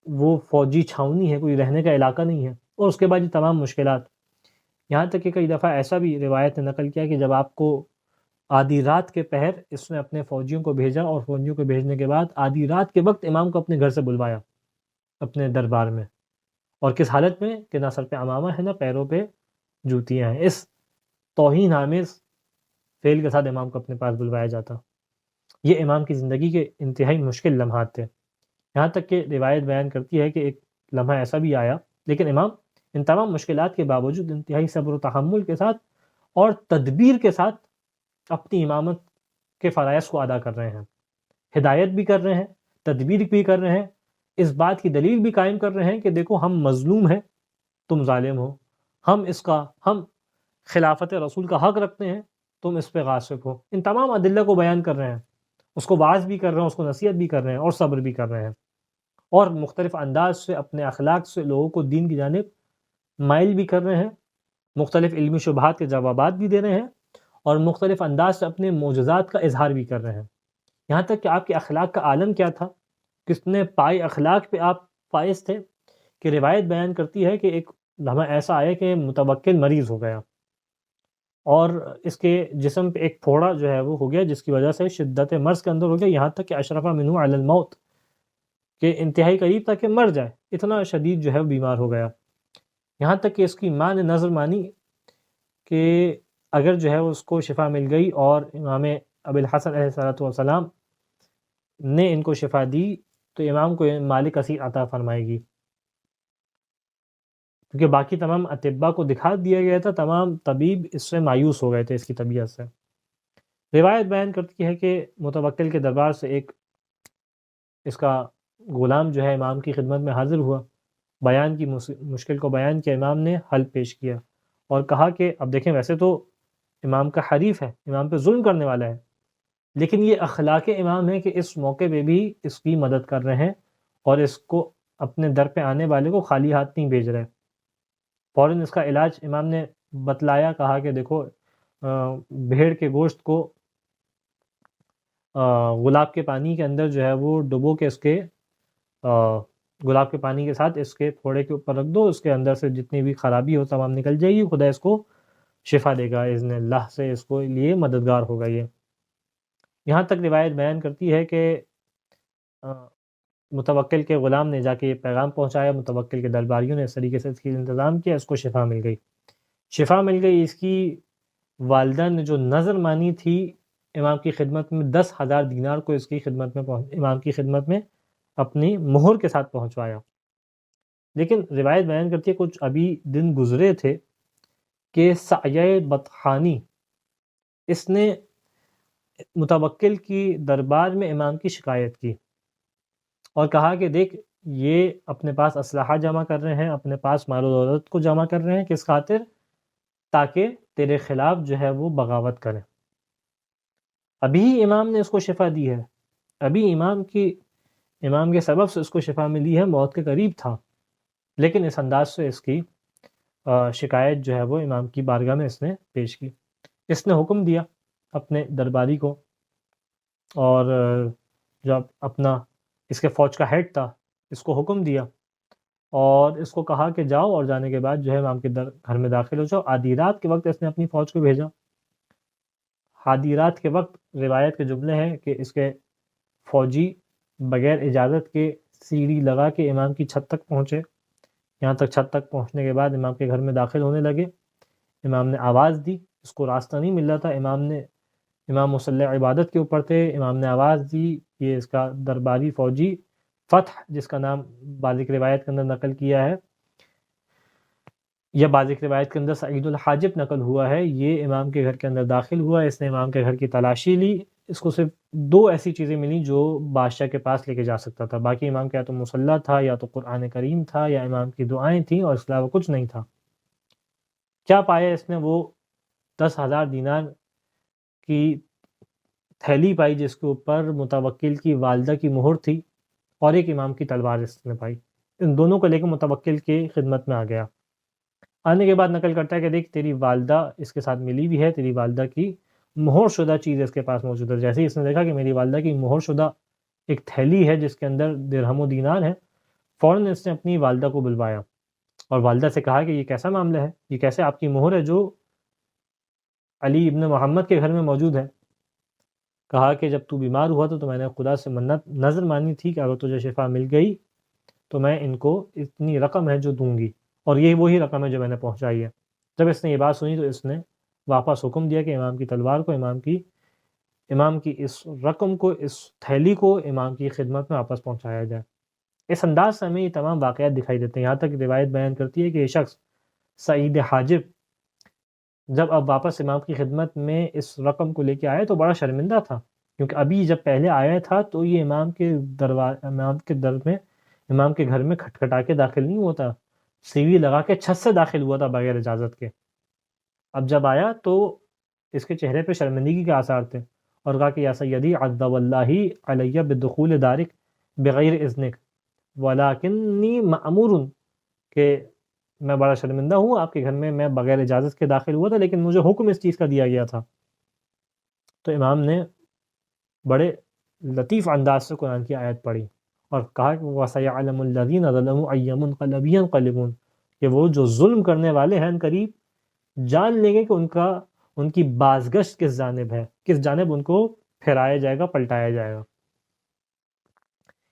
وہ فوجی چھاؤنی ہے، کوئی رہنے کا علاقہ نہیں ہے، اور اس کے بعد یہ تمام مشکلات. یہاں تک کہ کئی دفعہ ایسا بھی روایت نے نقل کیا کہ جب آپ کو آدھی رات کے پہر اس نے اپنے فوجیوں کو بھیجا، اور فوجیوں کو بھیجنے کے بعد آدھی رات کے وقت امام کو اپنے گھر سے بلوایا اپنے دربار میں، اور کس حالت میں کہ نہ سر پہ امامہ ہے نہ پیروں پہ جوتیاں ہیں. اس توہین آمیز فعل کے ساتھ امام کو اپنے پاس بلوایا جاتا. یہ امام کی زندگی کے انتہائی مشکل لمحات تھے. یہاں تک کہ روایت بیان کرتی ہے کہ ایک لمحہ ایسا بھی آیا، لیکن امام ان تمام مشکلات کے باوجود انتہائی صبر و تحمل کے ساتھ اور تدبیر کے ساتھ اپنی امامت کے فرائض کو ادا کر رہے ہیں، ہدایت بھی کر رہے ہیں، تدبیر بھی کر رہے ہیں، اس بات کی دلیل بھی قائم کر رہے ہیں کہ دیکھو ہم مظلوم ہیں، تم ظالم ہو، ہم خلافت رسول کا حق رکھتے ہیں، تم اس پہ غاصب ہو. ان تمام ادلہ کو بیان کر رہے ہیں، اس کو واعظ بھی کر رہے ہیں، اس کو نصیحت بھی کر رہے ہیں، اور صبر بھی کر رہے ہیں، اور مختلف انداز سے اپنے اخلاق سے لوگوں کو دین کی جانب مائل بھی کر رہے ہیں، مختلف علمی شبہات کے جوابات بھی دے رہے ہیں، اور مختلف انداز سے اپنے معجزات کا اظہار بھی کر رہے ہیں. یہاں تک کہ آپ کے اخلاق کا عالم کیا تھا، کتنے پائے اخلاق پہ آپ فائز تھے، کہ روایت بیان کرتی ہے کہ ایک لمحہ ایسا آیا کہ متوکل مریض ہو گیا، اور اس کے جسم پہ ایک پھوڑا جو ہے وہ ہو گیا، جس کی وجہ سے شدت مرض کے اندر ہو گیا، یہاں تک کہ اشرف منہ علی الموت، کہ انتہائی قریب تک کہ مر جائے، اتنا شدید جو ہے بیمار ہو گیا. یہاں تک کہ اس کی ماں نے نظر مانی کہ اگر جو ہے اس کو شفا مل گئی اور امام ابی الحسن علیہ السلام نے ان کو شفا دی تو امام کو مال کثیر عطا فرمائے گی، کیونکہ باقی تمام اطباء کو دکھا دیا گیا تھا، تمام طبیب اس سے مایوس ہو گئے تھے اس کی طبیعت سے. روایت بیان کرتی ہے کہ متوکل کے دربار سے ایک اس کا غلام جو ہے امام کی خدمت میں حاضر ہوا، بیان کی مشکل کو بیان کیا، امام نے حل پیش کیا اور کہا کہ اب دیکھیں ویسے تو امام کا حریف ہے، امام پہ ظلم کرنے والا ہے، لیکن یہ اخلاق امام ہے کہ اس موقع پہ بھی اس کی مدد کر رہے ہیں اور اس کو اپنے در پہ آنے والے کو خالی ہاتھ نہیں بھیج رہے. فوراً اس کا علاج امام نے بتلایا، کہا کہ دیکھو بھیڑ کے گوشت کو گلاب کے پانی کے اندر جو ہے وہ ڈبو کے اس کے گلاب کے پانی کے ساتھ اس کے پھوڑے کے اوپر رکھ دو، اس کے اندر سے جتنی بھی خرابی ہو تمام نکل جائے گی، خدا اس کو شفا دے گا، اذن اللہ سے اس کو لیے مددگار ہوگا یہ. یہاں تک روایت بیان کرتی ہے کہ متوکل کے غلام نے جا کے یہ پیغام پہنچایا، متوکل کے درباریوں نے اس طریقے سے اس کی انتظام کیا، اس کو شفا مل گئی. شفا مل گئی. اس کی والدہ نے جو نظر مانی تھی امام کی خدمت میں، 10,000 دینار کو اس کی خدمت میں امام کی خدمت میں اپنی مہر کے ساتھ پہنچوایا. لیکن روایت بیان کرتی ہے کچھ ابھی دن گزرے تھے کہ سعیہ بطحانی اس نے متوکل کی دربار میں امام کی شکایت کی اور کہا کہ دیکھ یہ اپنے پاس اسلحہ جمع کر رہے ہیں، اپنے پاس مال و دولت کو جمع کر رہے ہیں، کس خاطر؟ تاکہ تیرے خلاف جو ہے وہ بغاوت کریں. ابھی امام نے اس کو شفا دی ہے، ابھی امام کے سبب سے اس کو شفا ملی ہے، موت کے قریب تھا، لیکن اس انداز سے اس کی شکایت جو ہے وہ امام کی بارگاہ میں اس نے پیش کی. اس نے حکم دیا اپنے درباری کو، اور جب اپنا اس کے فوج کا ہیڈ تھا اس کو حکم دیا اور اس کو کہا کہ جاؤ، اور جانے کے بعد جو ہے امام کے گھر میں داخل ہو جاؤ. آدھی رات کے وقت اس نے اپنی فوج کو بھیجا. آدھی رات کے وقت روایت کے جملے ہیں کہ اس کے فوجی بغیر اجازت کے سیڑھی لگا کے امام کی چھت تک پہنچے. یہاں تک چھت تک پہنچنے کے بعد امام کے گھر میں داخل ہونے لگے. امام نے آواز دی، اس کو راستہ نہیں مل رہا تھا، امام مصلی عبادت کے اوپر تھے. امام نے آواز دی، یہ اس کا درباری فوجی فتح، جس کا نام بعض روایت کے اندر نقل کیا ہے یا بعض روایت کے اندر سعید الحاجب نقل ہوا ہے، یہ امام کے گھر کے اندر داخل ہوا. اس نے امام کے گھر کی تلاشی لی، اس کو صرف دو ایسی چیزیں ملیں جو بادشاہ کے پاس لے کے جا سکتا تھا، باقی امام کا یا تو مصلی تھا یا تو قرآن کریم تھا یا امام کی دعائیں تھیں، اور اس کے علاوہ کچھ نہیں تھا۔ کیا پایا اس نے؟ وہ 10,000 دینار کی تھیلی پائی جس کے اوپر متوکل کی والدہ کی مہر تھی، اور ایک امام کی تلوار اس نے پائی۔ ان دونوں کو لے کے متوکل کی خدمت میں آ گیا۔ آنے کے بعد نقل کرتا ہے کہ دیکھ تیری والدہ اس کے ساتھ ملی بھی ہے، تیری والدہ کی مہر شدہ چیز اس کے پاس موجود ہے۔ جیسے ہی اس نے دیکھا کہ میری والدہ کی مہر شدہ ایک تھیلی ہے جس کے اندر درہم و دینار ہے، فوراً اس نے اپنی والدہ کو بلوایا اور والدہ سے کہا کہ یہ کیسا معاملہ ہے، یہ کیسے آپ کی مہر ہے جو علی ابن محمد کے گھر میں موجود ہے؟ کہا کہ جب تو بیمار ہوا تو میں نے خدا سے منت نظر مانی تھی کہ اگر تجھے شفا مل گئی تو میں ان کو اتنی رقم ہے جو دوں گی، اور یہ وہی رقم ہے جو میں نے پہنچائی ہے۔ جب اس نے یہ بات سنی تو اس نے واپس حکم دیا کہ امام کی تلوار کو، امام کی اس رقم کو، اس تھیلی کو امام کی خدمت میں واپس پہنچایا جائے۔ اس انداز سے ہمیں یہ تمام واقعات دکھائی دیتے ہیں، یہاں تک روایت بیان کرتی ہے کہ یہ شخص سعید حاجب جب اب واپس امام کی خدمت میں اس رقم کو لے کے آیا تو بڑا شرمندہ تھا، کیونکہ ابھی جب پہلے آیا تھا تو یہ امام کے در میں، امام کے گھر میں کھٹکھٹا کے داخل نہیں ہوتا، سیڑھی لگا کے چھت سے داخل ہوا تھا بغیر اجازت کے۔ اب جب آیا تو اس کے چہرے پہ شرمندگی کے آثار تھے، اور کہا کہ یا سیدی عذ واللہ علیہ بدخول دارک بغیر اذنک ولیکنی مأمور، کہ میں بڑا شرمندہ ہوں، آپ کے گھر میں بغیر اجازت کے داخل ہوا تھا لیکن مجھے حکم اس چیز کا دیا گیا تھا۔ تو امام نے بڑے لطیف انداز سے قرآن کی آیت پڑھی اور کہا کہ وَسَيَعْلَمُ الَّذِينَ ظَلَمُوا أَيَّ مُنْقَلَبٍ يَنْقَلِبُونَ، کہ وہ جو ظلم کرنے والے ہیں ان قریب جان لیں گے کہ ان کی بازگشت کس جانب ہے، کس جانب ان کو پھیرایا جائے گا، پلٹایا جائے گا۔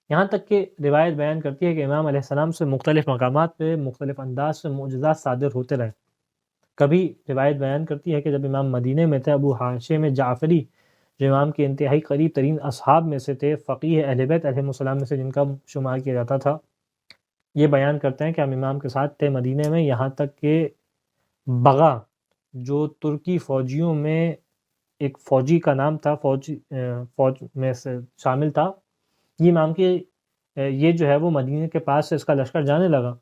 یہاں تک کہ روایت بیان کرتی ہے کہ امام علیہ السلام سے مختلف مقامات پہ مختلف انداز سے معجزات صادر ہوتے رہے۔ کبھی روایت بیان کرتی ہے کہ جب امام مدینے میں تھے، ابو ہاشم جعفری جو امام کے انتہائی قریب ترین اصحاب میں سے تھے، فقیہ اہل بیت علیہ السلام میں سے جن کا شمار کیا جاتا تھا، یہ بیان کرتے ہیں کہ ہم امام کے ساتھ تھے مدینے میں، یہاں تک کہ بغا جو ترکی فوجیوں میں ایک فوجی کا نام تھا، فوج میں سے شامل تھا، یہ امام کے یہ جو ہے وہ مدینے کے پاس سے اس کا لشکر جانے لگا۔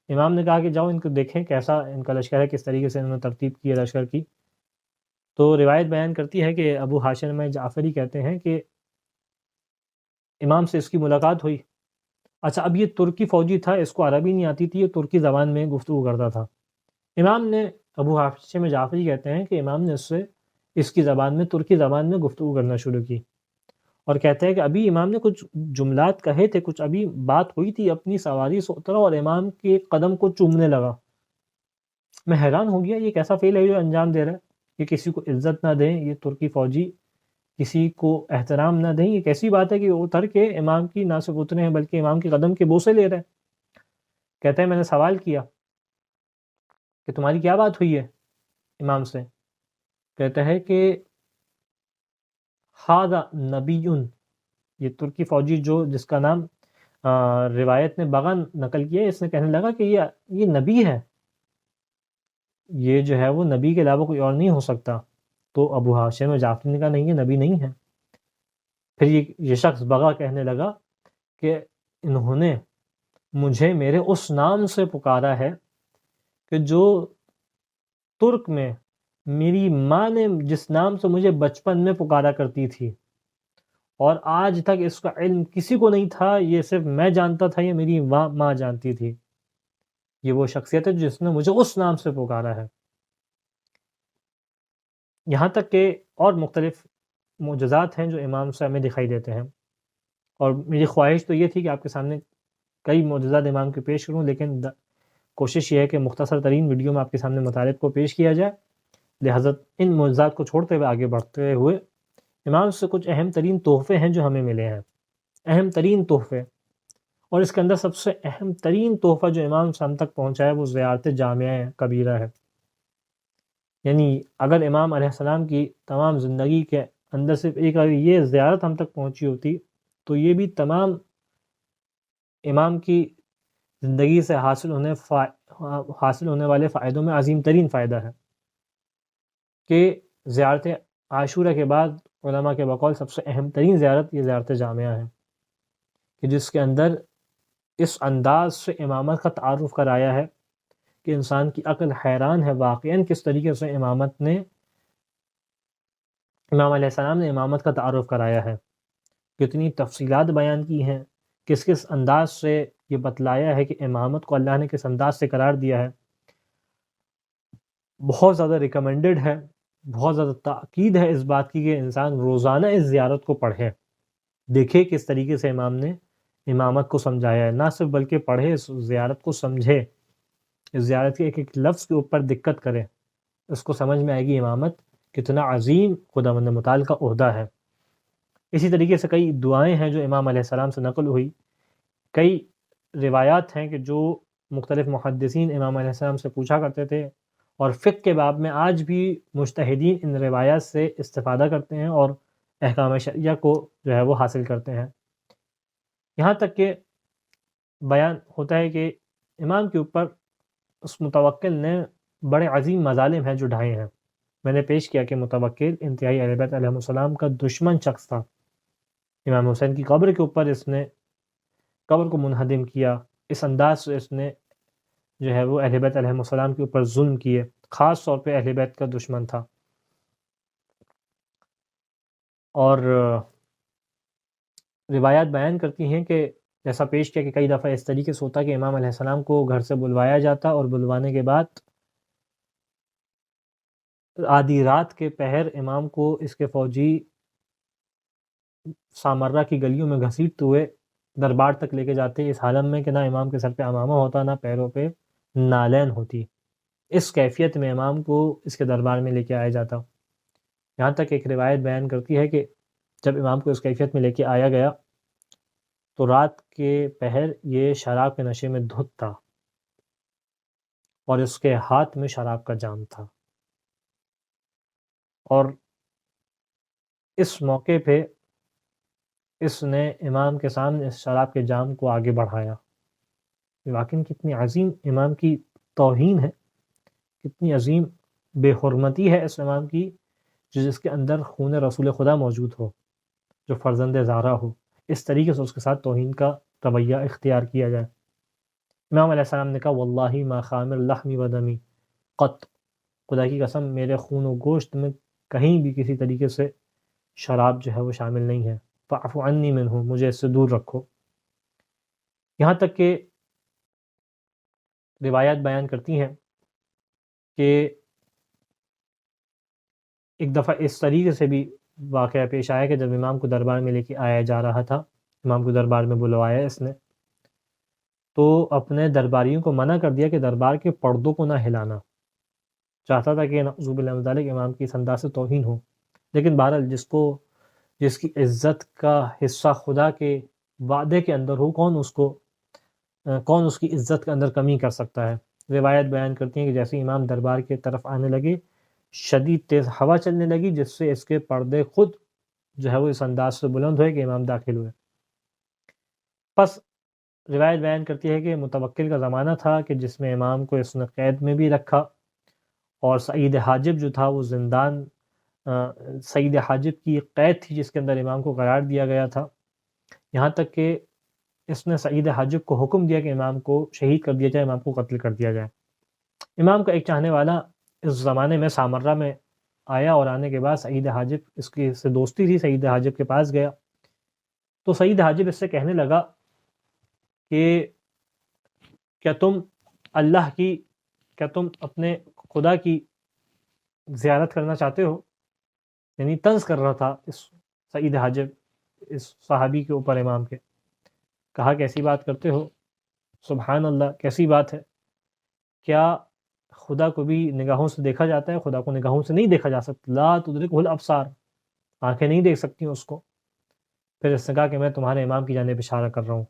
امام نے کہا کہ جاؤ ان کو دیکھیں کیسا ان کا لشکر ہے، کس طریقے سے انہوں نے ترتیب کی ہے لشکر کی۔ تو روایت بیان کرتی ہے کہ ابو ہاشم جعفری کہتے ہیں کہ امام سے اس کی ملاقات ہوئی۔ اچھا، اب یہ ترکی فوجی تھا، اس کو عربی نہیں آتی تھی، یہ ترکی زبان میں گفتگو کرتا تھا۔ امام نے، ابو ہاشم جعفری کہتے ہیں کہ امام نے اس کی زبان میں، ترکی زبان میں گفتگو کرنا شروع کی، اور کہتے ہیں کہ ابھی امام نے کچھ جملات کہے تھے، کچھ ابھی بات ہوئی تھی، اپنی سواری سے اترا اور امام کے قدم کو چومنے لگا۔ میں حیران ہو گیا، یہ کیسا فعل ہے جو انجام دے رہا ہے؟ یہ کسی کو عزت نہ دیں، یہ ترکی فوجی کسی کو احترام نہ دیں، یہ کیسی بات ہے کہ وہ اتر کے امام کی نہ صرف اترے ہیں بلکہ امام کے قدم کے بوسے لے رہے ہیں۔ کہتے ہیں میں نے سوال کیا کہ تمہاری کیا بات ہوئی ہے امام سے؟ کہتا ہے کہ ھذا نبی، یہ ترکی فوجی جس کا نام روایت نے بغن نقل کیا ہے، اس نے کہنے لگا کہ یہ نبی ہے، یہ جو ہے وہ نبی کے علاوہ کوئی اور نہیں ہو سکتا۔ تو ابو ہاشم جعفری نے کہا نہیں، یہ نبی نہیں ہے۔ پھر یہ شخص بغا کہنے لگا کہ انہوں نے مجھے میرے اس نام سے پکارا ہے کہ جو ترک میں میری ماں نے جس نام سے مجھے بچپن میں پکارا کرتی تھی، اور آج تک اس کا علم کسی کو نہیں تھا، یہ صرف میں جانتا تھا، یہ میری ماں جانتی تھی۔ یہ وہ شخصیت ہے جس نے مجھے اس نام سے پکارا ہے۔ یہاں تک کہ اور مختلف معجزات ہیں جو امام سے ہمیں دکھائی دیتے ہیں، اور میری خواہش تو یہ تھی کہ آپ کے سامنے کئی معجزات امام کے پیش کروں، لیکن کوشش یہ ہے کہ مختصر ترین ویڈیو میں آپ کے سامنے مطالب کو پیش کیا جائے، لہذا ان معجزات کو چھوڑتے ہوئے آگے بڑھتے ہوئے امام سے کچھ اہم ترین تحفے ہیں جو ہمیں ملے ہیں، اہم ترین تحفے۔ اور اس کے اندر سب سے اہم ترین تحفہ جو امام سے ہم تک پہنچا ہے وہ زیارت جامعہ کبیرہ ہے۔ یعنی اگر امام علیہ السلام کی تمام زندگی کے اندر صرف ایک اگر یہ زیارت ہم تک پہنچی ہوتی تو یہ بھی تمام امام کی زندگی سے حاصل ہونے والے فائدوں میں عظیم ترین فائدہ ہے کہ زیارت عاشورہ کے بعد علماء کے بقول سب سے اہم ترین زیارت یہ زیارت جامعہ ہے کہ جس کے اندر اس انداز سے امامت کا تعارف کرایا ہے کہ انسان کی عقل حیران ہے واقعاً کس طریقے سے امام علیہ السلام نے امامت کا تعارف کرایا ہے، کتنی تفصیلات بیان کی ہیں، کس کس انداز سے یہ بتلایا ہے کہ امامت کو اللہ نے کس انداز سے قرار دیا ہے۔ بہت زیادہ ریکمینڈڈ ہے، بہت زیادہ تاکید ہے اس بات کی کہ انسان روزانہ اس زیارت کو پڑھے، دیکھے کس طریقے سے امام نے امامت کو سمجھایا ہے، نہ صرف بلکہ پڑھے، اس زیارت کو سمجھے، اس زیارت کے ایک ایک لفظ کے اوپر دقت کرے، اس کو سمجھ میں آئے گی امامت کتنا عظیم خداوند متعال کا عہدہ ہے۔ اسی طریقے سے کئی دعائیں ہیں جو امام علیہ السلام سے نقل ہوئی، کئی روایات ہیں کہ جو مختلف محدثین امام علیہ السلام سے پوچھا کرتے تھے، اور فقہ کے باب میں آج بھی مجتہدین ان روایات سے استفادہ کرتے ہیں اور احکام شرعیہ کو جو ہے وہ حاصل کرتے ہیں۔ یہاں تک کہ بیان ہوتا ہے کہ امام کے اوپر اس متوکل نے بڑے عظیم مظالم ہیں جو ڈھائے ہیں۔ میں نے پیش کیا کہ متوکل انتہائی اہل بیت علیہ السلام کا دشمن شخص تھا، امام حسین کی قبر کے اوپر اس نے قبر کو منہدم کیا، اس انداز سے اس نے جو ہے وہ اہل بیت علیہ السلام کے اوپر ظلم کیے، خاص طور پہ اہل بیت کا دشمن تھا۔ اور روایات بیان کرتی ہیں کہ جیسا پیش کیا کہ کئی دفعہ اس طریقے سے ہوتا کہ امام علیہ السلام کو گھر سے بلوایا جاتا اور بلوانے کے بعد آدھی رات کے پہر امام کو اس کے فوجی سامرہ کی گلیوں میں گھسیٹتے ہوئے دربار تک لے کے جاتے، اس حالت میں کہ نہ امام کے سر پہ عمامہ ہوتا، نہ پیروں پہ نالین ہوتی۔ اس کیفیت میں امام کو اس کے دربار میں لے کے آیا جاتا۔ یہاں تک ایک روایت بیان کرتی ہے کہ جب امام کو اس کیفیت میں لے کے آیا گیا تو رات کے پہر یہ شراب کے نشے میں دھت تھا اور اس کے ہاتھ میں شراب کا جام تھا، اور اس موقع پہ اس نے امام کے سامنے اس شراب کے جام کو آگے بڑھایا۔ واقعی کتنی عظیم امام کی توہین ہے، کتنی عظیم بے حرمتی ہے اس امام کی جس کے اندر خون رسول خدا موجود ہو، جو فرزند زہرا ہو، اس طریقے سے اس کے ساتھ توہین کا رویہ اختیار کیا جائے۔ امام علیہ السلام نے کہا واللہ ما خامر لحمی و دمی قط، خدا کی قسم میرے خون و گوشت میں کہیں بھی کسی طریقے سے شراب جو ہے وہ شامل نہیں ہے، فاعف عنی منہ، مجھے اس سے دور رکھو۔ یہاں تک کہ روایات بیان کرتی ہیں کہ ایک دفعہ اس طریقے سے بھی واقعہ پیش آیا کہ جب امام کو دربار میں لے کے آیا جا رہا تھا، امام کو دربار میں بلوایا اس نے، تو اپنے درباریوں کو منع کر دیا کہ دربار کے پردوں کو نہ ہلانا، چاہتا تھا کہ نعوذ باللہ من ذالک امام کی اس انداز سے توہین ہو۔ لیکن بہرحال جس کی عزت کا حصہ خدا کے وعدے کے اندر ہو، کون اس کی عزت کے اندر کمی کر سکتا ہے۔ روایت بیان کرتی ہیں کہ جیسے امام دربار کی طرف آنے لگے، شدید تیز ہوا چلنے لگی جس سے اس کے پردے خود جو ہے وہ اس انداز سے بلند ہوئے کہ امام داخل ہوئے۔ پس روایت بیان کرتی ہے کہ متوکل کا زمانہ تھا کہ جس میں امام کو اس نے قید میں بھی رکھا، اور سعید حاجب جو تھا وہ زندان، سعید حاجب کی ایک قید تھی جس کے اندر امام کو قرار دیا گیا تھا، یہاں تک کہ اس نے سعید حاجب کو حکم دیا کہ امام کو شہید کر دیا جائے، امام کو قتل کر دیا جائے۔ امام کا ایک چاہنے والا اس زمانے میں سامرہ میں آیا، اور آنے کے بعد سعید حاجب، اس کی سے دوستی تھی، سعید حاجب کے پاس گیا تو سعید حاجب اس سے کہنے لگا کہ کیا تم اپنے خدا کی زیارت کرنا چاہتے ہو؟ یعنی طنز کر رہا تھا اس سعید حاجب اس صحابی کے اوپر امام کے۔ کہا کیسی بات کرتے ہو، سبحان اللہ، کیسی بات ہے، کیا خدا کو بھی نگاہوں سے دیکھا جاتا ہے؟ خدا کو نگاہوں سے نہیں دیکھا جا سکتا، لا تدرکہ الابصار، آنکھیں نہیں دیکھ سکتی اس کو۔ پھر اس نے کہا کہ میں تمہارے امام کی جانب اشارہ کر رہا ہوں،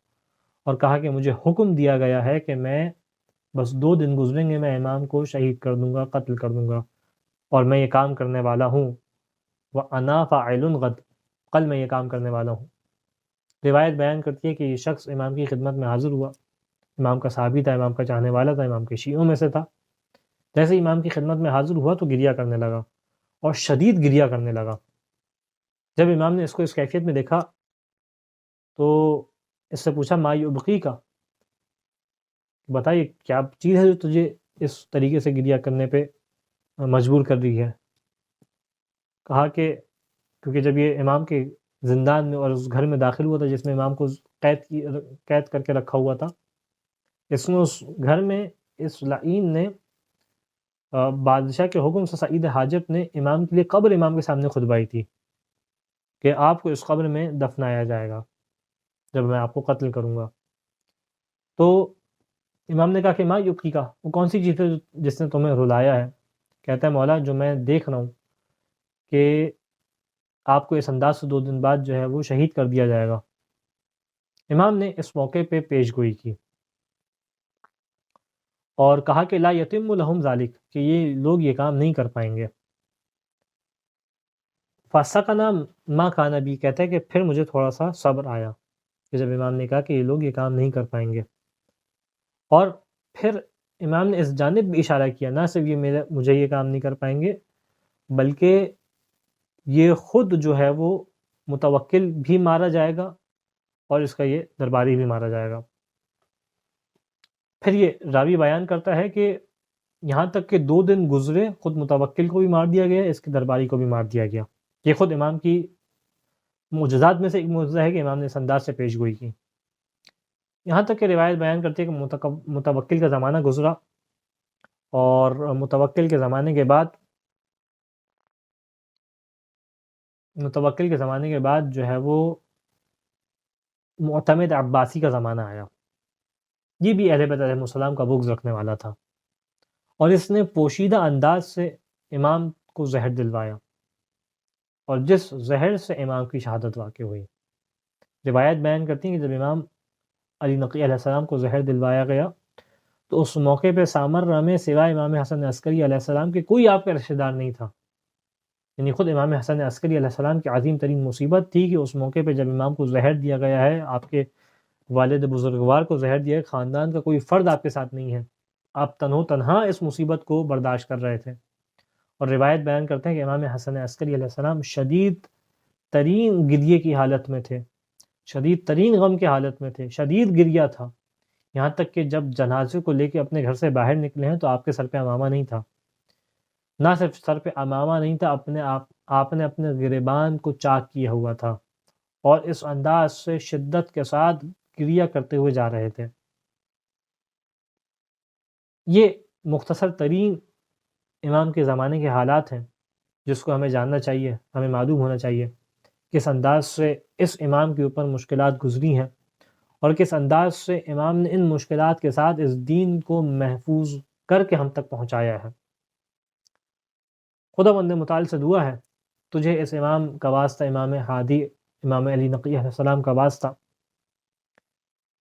اور کہا کہ مجھے حکم دیا گیا ہے کہ میں بس 2 دن گزریں گے، میں امام کو شہید کر دوں گا، قتل کر دوں گا، اور میں یہ کام کرنے والا ہوں، وَأَنَا فَاعِلٌ غَدٍ، کل میں یہ کام کرنے والا ہوں۔ روایت بیان کرتی ہے کہ یہ شخص امام کی خدمت میں حاضر ہوا، امام کا صحابی تھا، امام کا چاہنے والا تھا، امام کے شیعوں میں سے تھا۔ جیسے امام کی خدمت میں حاضر ہوا تو گریہ کرنے لگا، اور شدید گریہ کرنے لگا، جب امام نے اس کو اس کیفیت میں دیکھا تو اس سے پوچھا ما یبقی کا، بتائیے کیا چیز ہے جو تجھے اس طریقے سے گریہ کرنے پہ مجبور کر رہی ہے؟ کہا کہ کیونکہ جب یہ امام کے زندان میں اور اس گھر میں داخل ہوا تھا جس میں امام کو قید کر کے رکھا ہوا تھا، اس میں اس گھر میں اس لعین نے بادشاہ کے حکم سے سعید حاجب نے امام کے لیے قبر امام کے سامنے کھدوائی تھی کہ آپ کو اس قبر میں دفنایا جائے گا جب میں آپ کو قتل کروں گا۔ تو امام نے کہا کہ ما یبکی کا، وہ کون سی چیز ہے جس نے تمہیں رلایا ہے؟ کہتا ہے مولا جو میں دیکھ رہا ہوں کہ آپ کو اس انداز سے 2 دن بعد جو ہے وہ شہید کر دیا جائے گا۔ امام نے اس موقع پہ پیش گوئی کی اور کہا کہ لا یتم لہم ذالک، کہ یہ لوگ یہ کام نہیں کر پائیں گے۔ فسقنا ما کان بی، کہتا ہے کہ پھر مجھے تھوڑا سا صبر آیا کہ جب امام نے کہا کہ یہ لوگ یہ کام نہیں کر پائیں گے، اور پھر امام نے اس جانب بھی اشارہ کیا، نہ صرف یہ مجھے یہ کام نہیں کر پائیں گے بلکہ یہ خود جو ہے وہ متوکل بھی مارا جائے گا اور اس کا یہ درباری بھی مارا جائے گا۔ پھر یہ راوی بیان کرتا ہے کہ یہاں تک کہ 2 دن گزرے خود متوکل کو بھی مار دیا گیا، اس کے درباری کو بھی مار دیا گیا۔ یہ خود امام کی معجزات میں سے ایک معجزہ ہے کہ امام نے اس انداز سے پیش گوئی کی۔ یہاں تک کہ روایت بیان کرتی ہے کہ متوکل کا زمانہ گزرا اور متوکل کے زمانے کے بعد جو ہے وہ معتمد عباسی کا زمانہ آیا۔ یہ بھی اہل بیت علیہ السلام کا بغض رکھنے والا تھا اور اس نے پوشیدہ انداز سے امام کو زہر دلوایا، اور جس زہر سے امام کی شہادت واقع ہوئی۔ روایت بیان کرتی ہیں کہ جب امام علی نقی علیہ السلام کو زہر دلوایا گیا تو اس موقع پہ سامرہ میں سوائے امام حسن عسکری علیہ السلام کے کوئی آپ کا رشتہ دار نہیں تھا۔ یعنی خود امام حسن عسکری علیہ السلام کی عظیم ترین مصیبت تھی کہ اس موقع پہ جب امام کو زہر دیا گیا ہے، آپ کے والد بزرگوار کو زہر دیا ہے، خاندان کا کوئی فرد آپ کے ساتھ نہیں ہے، آپ تنہا اس مصیبت کو برداشت کر رہے تھے۔ اور روایت بیان کرتے ہیں کہ امام حسن عسکری علیہ السلام شدید ترین گریے کی حالت میں تھے، شدید ترین غم کی حالت میں تھے، شدید گریہ تھا، یہاں تک کہ جب جنازے کو لے کے اپنے گھر سے باہر نکلے ہیں تو آپ کے سر پہ عمامہ نہیں تھا۔ نہ صرف سر پہ عمامہ نہیں تھا، آپ نے اپنے گریبان کو چاک کیا ہوا تھا اور اس انداز سے شدت کے ساتھ گریہ کرتے ہوئے جا رہے تھے۔ یہ مختصر ترین امام کے زمانے کے حالات ہیں جس کو ہمیں جاننا چاہیے، ہمیں معلوم ہونا چاہیے کس انداز سے اس امام کے اوپر مشکلات گزری ہیں اور کس انداز سے امام نے ان مشکلات کے ساتھ اس دین کو محفوظ کر کے ہم تک پہنچایا ہے۔ خدا بند متعال سے دعا ہے تجھے اس امام کا واسطہ، امام ہادی امام علی نقی علیہ السلام کا واسطہ،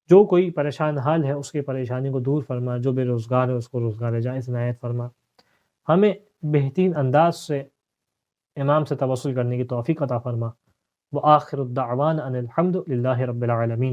جو کوئی پریشان حال ہے اس کی پریشانی کو دور فرما، جو بے روزگار ہے اس کو روزگار جائز عنایت فرما، ہمیں بہترین انداز سے امام سے توسل کرنے کی توفیق عطا فرما۔ وآخر الدعوان ان الحمد للہ رب العالمین۔